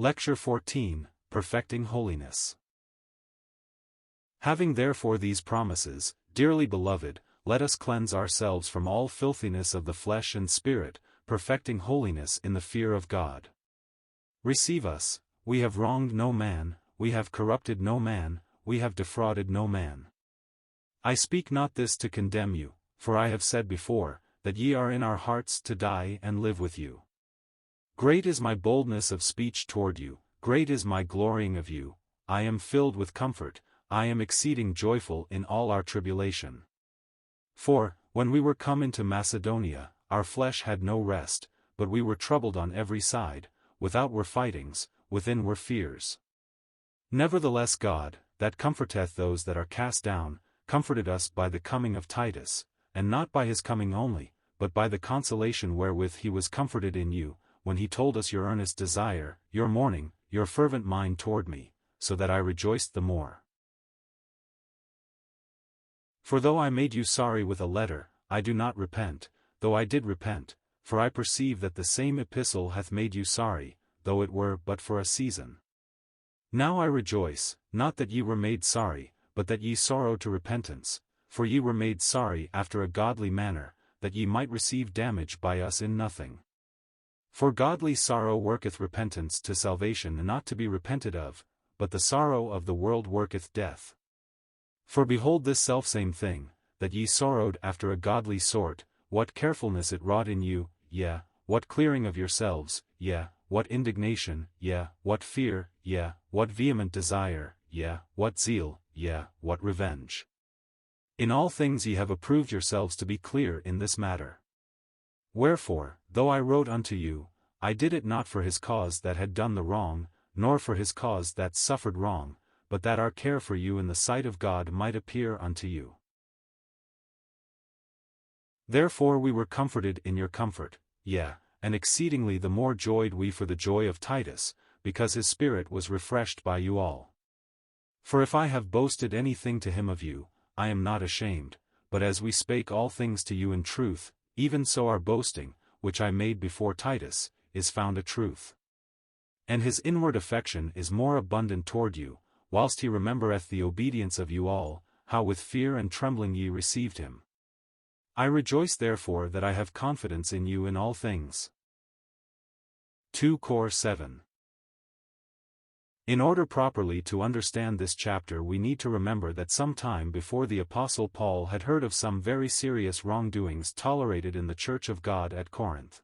Lecture 14, Perfecting Holiness. Having therefore these promises, dearly beloved, let us cleanse ourselves from all filthiness of the flesh and spirit, perfecting holiness in the fear of God. Receive us, we have wronged no man, we have corrupted no man, we have defrauded no man. I speak not this to condemn you, for I have said before, that ye are in our hearts to die and live with you. Great is my boldness of speech toward you, great is my glorying of you, I am filled with comfort, I am exceeding joyful in all our tribulation. For, when we were come into Macedonia, our flesh had no rest, but we were troubled on every side, without were fightings, within were fears. Nevertheless God, that comforteth those that are cast down, comforted us by the coming of Titus, and not by his coming only, but by the consolation wherewith he was comforted in you, when he told us your earnest desire, your mourning, your fervent mind toward me, so that I rejoiced the more. For though I made you sorry with a letter, I do not repent, though I did repent, for I perceive that the same epistle hath made you sorry, though it were but for a season. Now I rejoice, not that ye were made sorry, but that ye sorrow to repentance, for ye were made sorry after a godly manner, that ye might receive damage by us in nothing. For godly sorrow worketh repentance to salvation not to be repented of, but the sorrow of the world worketh death. For behold this selfsame thing, that ye sorrowed after a godly sort, what carefulness it wrought in you, yea, what clearing of yourselves, yea, what indignation, yea, what fear, yea, what vehement desire, yea, what zeal, yea, what revenge. In all things ye have approved yourselves to be clear in this matter. Wherefore, though I wrote unto you, I did it not for his cause that had done the wrong, nor for his cause that suffered wrong, but that our care for you in the sight of God might appear unto you. Therefore we were comforted in your comfort, yea, and exceedingly the more joyed we for the joy of Titus, because his spirit was refreshed by you all. For if I have boasted anything to him of you, I am not ashamed, but as we spake all things to you in truth, even so our boasting, which I made before Titus, is found a truth. And his inward affection is more abundant toward you, whilst he remembereth the obedience of you all, how with fear and trembling ye received him. I rejoice therefore that I have confidence in you in all things. 2 Cor 7. In order properly to understand this chapter we need to remember that some time before the Apostle Paul had heard of some very serious wrongdoings tolerated in the Church of God at Corinth.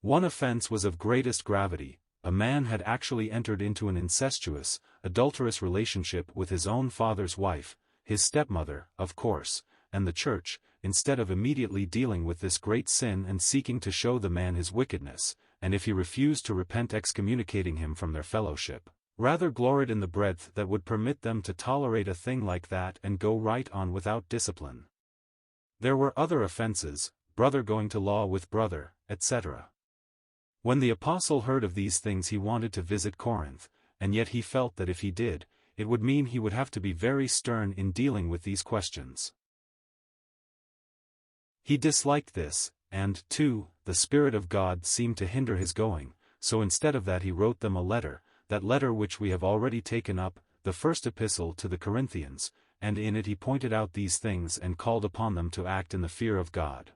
One offense was of greatest gravity. A man had actually entered into an incestuous, adulterous relationship with his own father's wife, his stepmother, of course, and the church, instead of immediately dealing with this great sin and seeking to show the man his wickedness, and if he refused to repent excommunicating him from their fellowship, rather gloried in the breadth that would permit them to tolerate a thing like that and go right on without discipline. There were other offenses, brother going to law with brother, etc. When the apostle heard of these things he wanted to visit Corinth, and yet he felt that if he did, it would mean he would have to be very stern in dealing with these questions. He disliked this, and, too, the Spirit of God seemed to hinder his going, so instead of that he wrote them a letter, that letter which we have already taken up, the first epistle to the Corinthians, and in it he pointed out these things and called upon them to act in the fear of God.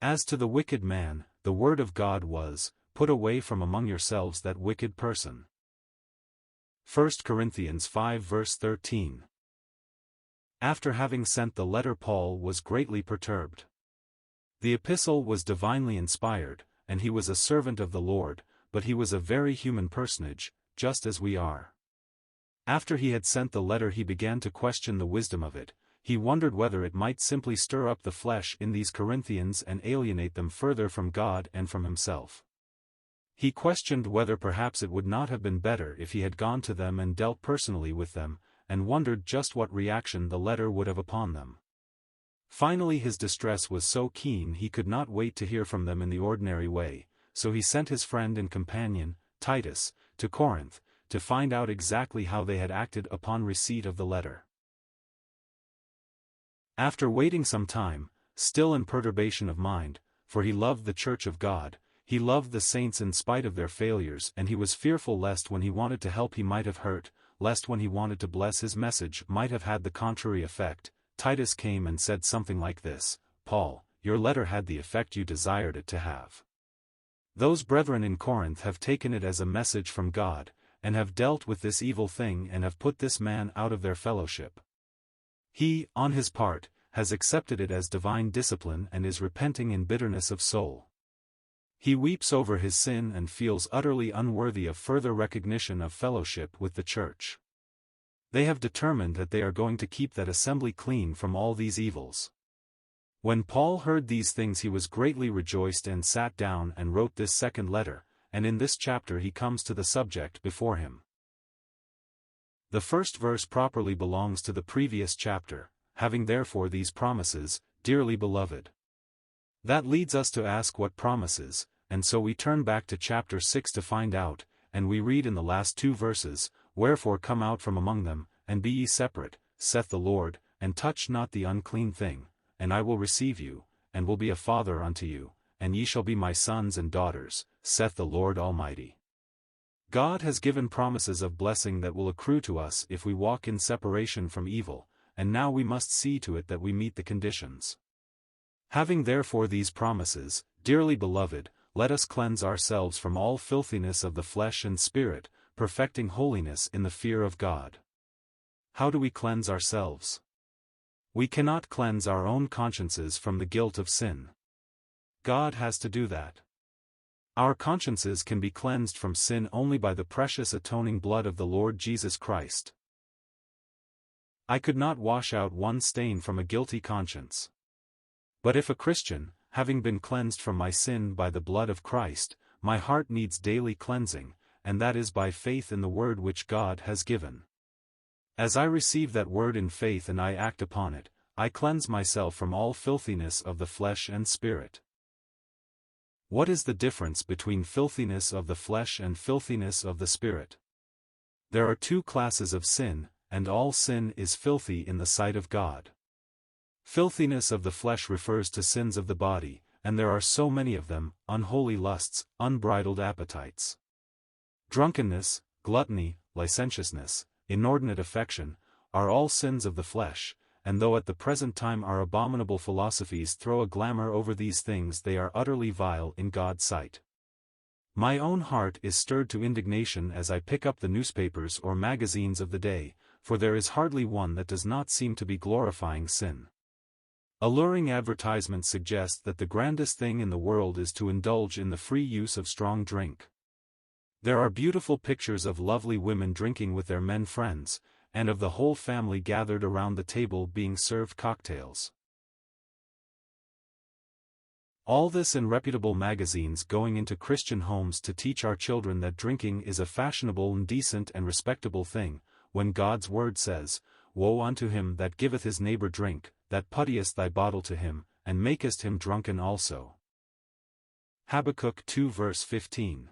As to the wicked man, the word of God was, "Put away from among yourselves that wicked person." 1 Corinthians 5 verse 13. After having sent the letter Paul was greatly perturbed. The epistle was divinely inspired, and he was a servant of the Lord, but he was a very human personage, just as we are. After he had sent the letter he began to question the wisdom of it. He wondered whether it might simply stir up the flesh in these Corinthians and alienate them further from God and from himself. He questioned whether perhaps it would not have been better if he had gone to them and dealt personally with them, and wondered just what reaction the letter would have upon them. Finally his distress was so keen he could not wait to hear from them in the ordinary way, so he sent his friend and companion, Titus, to Corinth, to find out exactly how they had acted upon receipt of the letter. After waiting some time, still in perturbation of mind, for he loved the church of God, He loved the saints in spite of their failures, and he was fearful lest when he wanted to help he might have hurt, lest when he wanted to bless his message might have had the contrary effect. Titus came and said something like this: "Paul, your letter had the effect you desired it to have. Those brethren in Corinth have taken it as a message from God, and have dealt with this evil thing and have put this man out of their fellowship. He, on his part, has accepted it as divine discipline and is repenting in bitterness of soul. He weeps over his sin and feels utterly unworthy of further recognition of fellowship with the church. They have determined that they are going to keep that assembly clean from all these evils." When Paul heard these things he was greatly rejoiced and sat down and wrote this second letter, and in this chapter he comes to the subject before him. The first verse properly belongs to the previous chapter, "Having therefore these promises, dearly beloved." That leads us to ask what promises, and so we turn back to chapter 6 to find out, and we read in the last two verses, "Wherefore come out from among them, and be ye separate, saith the Lord, and touch not the unclean thing, and I will receive you, and will be a father unto you, and ye shall be my sons and daughters, saith the Lord Almighty." God has given promises of blessing that will accrue to us if we walk in separation from evil, and now we must see to it that we meet the conditions. "Having therefore these promises, dearly beloved, let us cleanse ourselves from all filthiness of the flesh and spirit, perfecting holiness in the fear of God." How do we cleanse ourselves? We cannot cleanse our own consciences from the guilt of sin. God has to do that. Our consciences can be cleansed from sin only by the precious atoning blood of the Lord Jesus Christ. I could not wash out one stain from a guilty conscience. But if a Christian, having been cleansed from my sin by the blood of Christ, my heart needs daily cleansing, and that is by faith in the word which God has given. As I receive that word in faith and I act upon it, I cleanse myself from all filthiness of the flesh and spirit. What is the difference between filthiness of the flesh and filthiness of the spirit? There are two classes of sin, and all sin is filthy in the sight of God. Filthiness of the flesh refers to sins of the body, and there are so many of them: unholy lusts, unbridled appetites, drunkenness, gluttony, licentiousness, inordinate affection, are all sins of the flesh, and though at the present time our abominable philosophies throw a glamour over these things, they are utterly vile in God's sight. My own heart is stirred to indignation as I pick up the newspapers or magazines of the day, for there is hardly one that does not seem to be glorifying sin. Alluring advertisements suggest that the grandest thing in the world is to indulge in the free use of strong drink. There are beautiful pictures of lovely women drinking with their men friends, and of the whole family gathered around the table being served cocktails. All this in reputable magazines going into Christian homes to teach our children that drinking is a fashionable and decent and respectable thing, when God's word says, "Woe unto him that giveth his neighbor drink, that puttiest thy bottle to him, and makest him drunken also." Habakkuk 2 verse 15.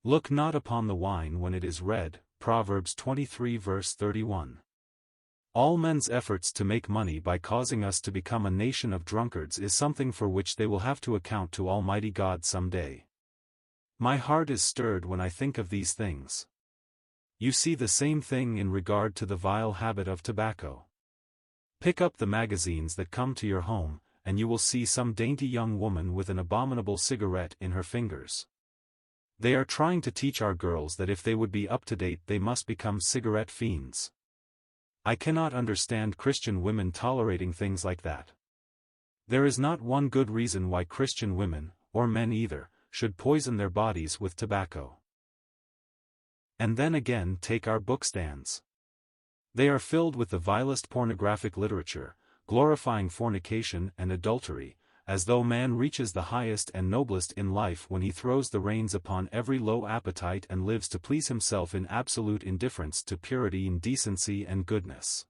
"Look not upon the wine when it is red," Proverbs 23 verse 31. All men's efforts to make money by causing us to become a nation of drunkards is something for which they will have to account to Almighty God some day. My heart is stirred when I think of these things. You see the same thing in regard to the vile habit of tobacco. Pick up the magazines that come to your home, and you will see some dainty young woman with an abominable cigarette in her fingers. They are trying to teach our girls that if they would be up to date they must become cigarette fiends. I cannot understand Christian women tolerating things like that. There is not one good reason why Christian women, or men either, should poison their bodies with tobacco. And then again take our bookstands. They are filled with the vilest pornographic literature, glorifying fornication and adultery, as though man reaches the highest and noblest in life when he throws the reins upon every low appetite and lives to please himself in absolute indifference to purity and decency and goodness.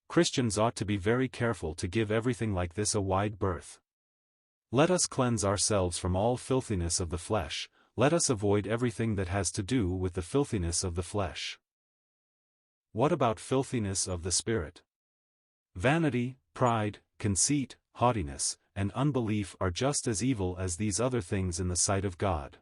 Christians ought to be very careful to give everything like this a wide berth. Let us cleanse ourselves from all filthiness of the flesh, let us avoid everything that has to do with the filthiness of the flesh. What about filthiness of the spirit? Vanity, pride, conceit, haughtiness, and unbelief are just as evil as these other things in the sight of God.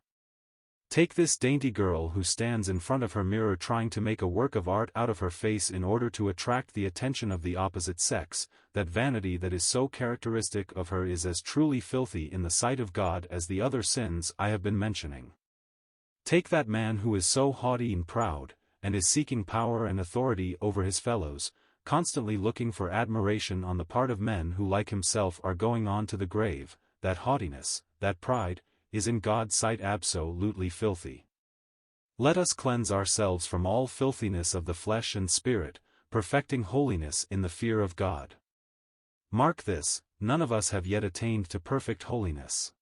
Take this dainty girl who stands in front of her mirror trying to make a work of art out of her face in order to attract the attention of the opposite sex. That vanity that is so characteristic of her is as truly filthy in the sight of God as the other sins I have been mentioning. Take that man who is so haughty and proud, and is seeking power and authority over his fellows, constantly looking for admiration on the part of men who like himself are going on to the grave. That haughtiness, that pride, is in God's sight absolutely filthy. Let us cleanse ourselves from all filthiness of the flesh and spirit, perfecting holiness in the fear of God. Mark this, none of us have yet attained to perfect holiness.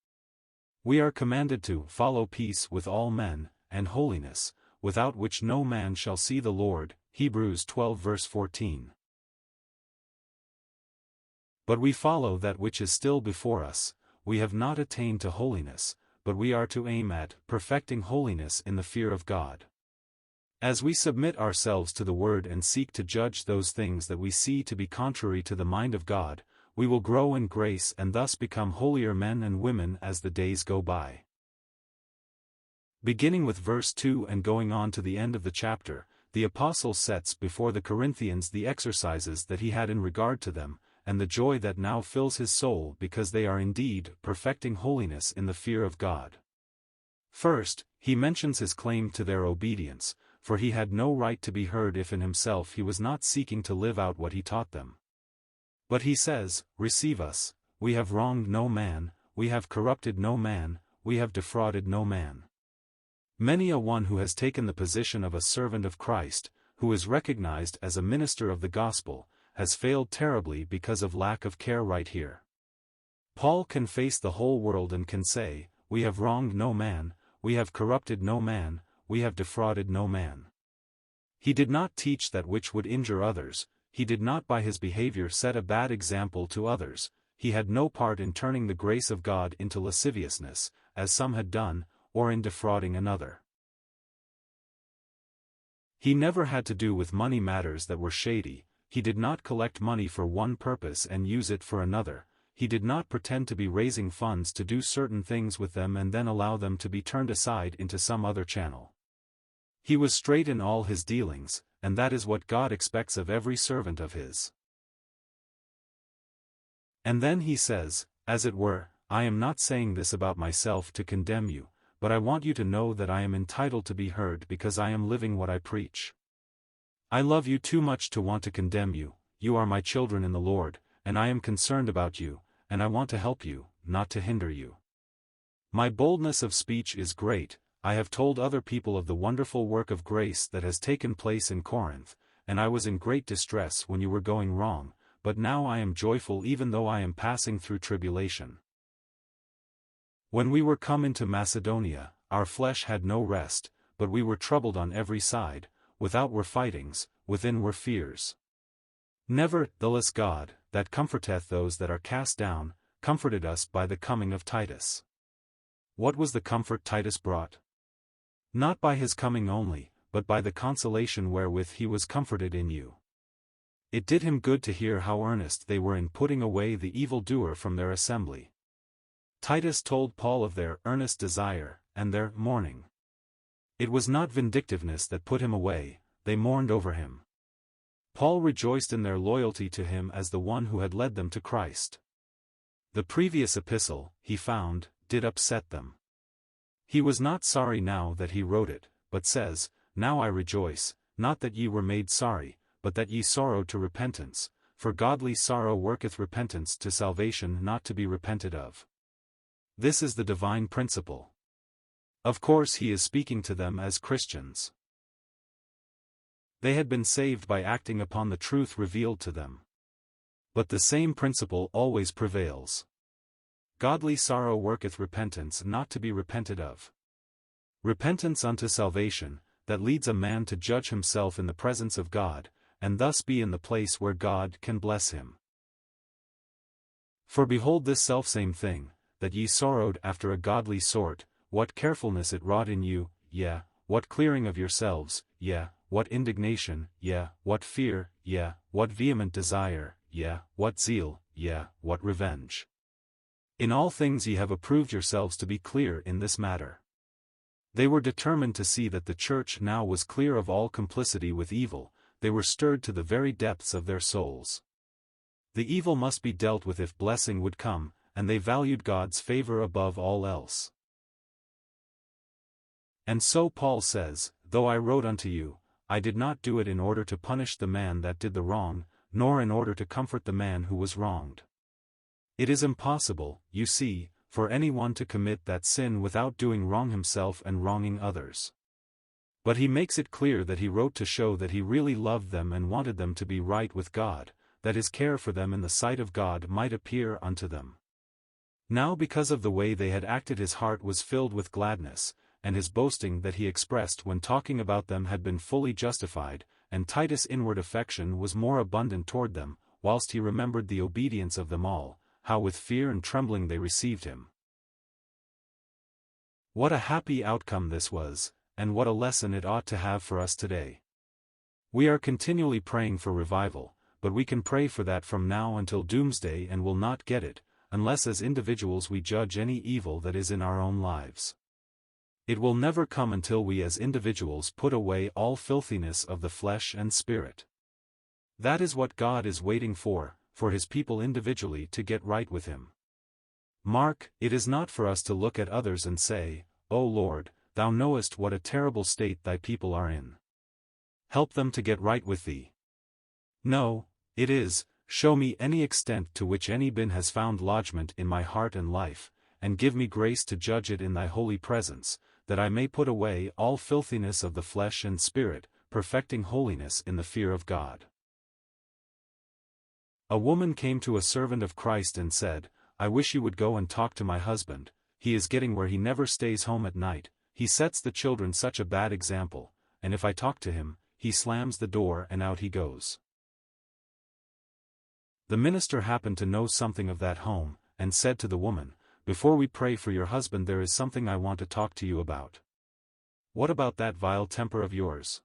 We are commanded to follow peace with all men, and holiness, without which no man shall see the Lord. Hebrews 12 verse 14. But we follow that which is still before us. We have not attained to holiness, but we are to aim at perfecting holiness in the fear of God. As we submit ourselves to the Word and seek to judge those things that we see to be contrary to the mind of God, we will grow in grace and thus become holier men and women as the days go by. Beginning with verse 2 and going on to the end of the chapter, the Apostle sets before the Corinthians the exercises that he had in regard to them, and the joy that now fills his soul because they are indeed perfecting holiness in the fear of God. First, he mentions his claim to their obedience, for he had no right to be heard if in himself he was not seeking to live out what he taught them. But he says, "Receive us, we have wronged no man, we have corrupted no man, we have defrauded no man." Many a one who has taken the position of a servant of Christ, who is recognized as a minister of the gospel, has failed terribly because of lack of care right here. Paul can face the whole world and can say, "We have wronged no man, we have corrupted no man, we have defrauded no man." He did not teach that which would injure others, he did not by his behavior set a bad example to others, he had no part in turning the grace of God into lasciviousness, as some had done, or in defrauding another. He never had to do with money matters that were shady. He did not collect money for one purpose and use it for another. He did not pretend to be raising funds to do certain things with them and then allow them to be turned aside into some other channel. He was straight in all his dealings, and that is what God expects of every servant of his. And then he says, as it were, "I am not saying this about myself to condemn you, but I want you to know that I am entitled to be heard because I am living what I preach. I love you too much to want to condemn you. You are my children in the Lord, and I am concerned about you, and I want to help you, not to hinder you. My boldness of speech is great. I have told other people of the wonderful work of grace that has taken place in Corinth, and I was in great distress when you were going wrong, but now I am joyful even though I am passing through tribulation. When we were come into Macedonia, our flesh had no rest, but we were troubled on every side. Without were fightings, within were fears. Nevertheless God, that comforteth those that are cast down, comforted us by the coming of Titus." What was the comfort Titus brought? Not by his coming only, but by the consolation wherewith he was comforted in you. It did him good to hear how earnest they were in putting away the evildoer from their assembly. Titus told Paul of their earnest desire, and their mourning. It was not vindictiveness that put him away, they mourned over him. Paul rejoiced in their loyalty to him as the one who had led them to Christ. The previous epistle, he found, did upset them. He was not sorry now that he wrote it, but says, "Now I rejoice, not that ye were made sorry, but that ye sorrowed to repentance, for godly sorrow worketh repentance to salvation not to be repented of." This is the divine principle. Of course he is speaking to them as Christians. They had been saved by acting upon the truth revealed to them. But the same principle always prevails. Godly sorrow worketh repentance not to be repented of. Repentance unto salvation, that leads a man to judge himself in the presence of God, and thus be in the place where God can bless him. For behold this selfsame thing, that ye sorrowed after a godly sort, what carefulness it wrought in you, yea, what clearing of yourselves, yea, what indignation, yea, what fear, yea, what vehement desire, yea, what zeal, yea, what revenge. In all things ye have approved yourselves to be clear in this matter. They were determined to see that the church now was clear of all complicity with evil. They were stirred to the very depths of their souls. The evil must be dealt with if blessing would come, and they valued God's favor above all else. And so Paul says, "Though I wrote unto you, I did not do it in order to punish the man that did the wrong, nor in order to comfort the man who was wronged." It is impossible, you see, for anyone to commit that sin without doing wrong himself and wronging others. But he makes it clear that he wrote to show that he really loved them and wanted them to be right with God, that his care for them in the sight of God might appear unto them. Now because of the way they had acted, his heart was filled with gladness, and his boasting that he expressed when talking about them had been fully justified, and Titus' inward affection was more abundant toward them, whilst he remembered the obedience of them all, how with fear and trembling they received him. What a happy outcome this was, and what a lesson it ought to have for us today. We are continually praying for revival, but we can pray for that from now until doomsday and will not get it, unless as individuals we judge any evil that is in our own lives. It will never come until we as individuals put away all filthiness of the flesh and spirit. That is what God is waiting for his people individually to get right with him. Mark, it is not for us to look at others and say, "O Lord, thou knowest what a terrible state thy people are in. Help them to get right with thee." No, it is, show me any extent to which any sin has found lodgment in my heart and life, and give me grace to judge it in thy holy presence, that I may put away all filthiness of the flesh and spirit, perfecting holiness in the fear of God. A woman came to a servant of Christ and said, "I wish you would go and talk to my husband. He is getting where he never stays home at night. He sets the children such a bad example, and if I talk to him, he slams the door and out he goes." The minister happened to know something of that home, and said to the woman, "Before we pray for your husband there is something I want to talk to you about." "What about that vile temper of yours?"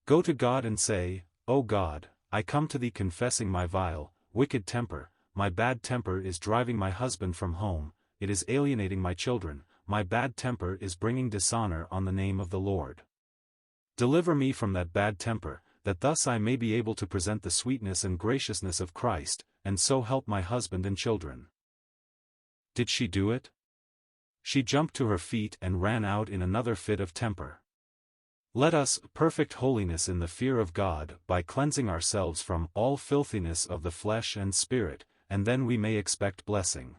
"Go to God and say, 'O God, I come to thee confessing my vile, wicked temper. My bad temper is driving my husband from home, it is alienating my children, my bad temper is bringing dishonor on the name of the Lord. Deliver me from that bad temper, that thus I may be able to present the sweetness and graciousness of Christ, and so help my husband and children.'" Did she do it? She jumped to her feet and ran out in another fit of temper. Let us perfect holiness in the fear of God by cleansing ourselves from all filthiness of the flesh and spirit, and then we may expect blessing.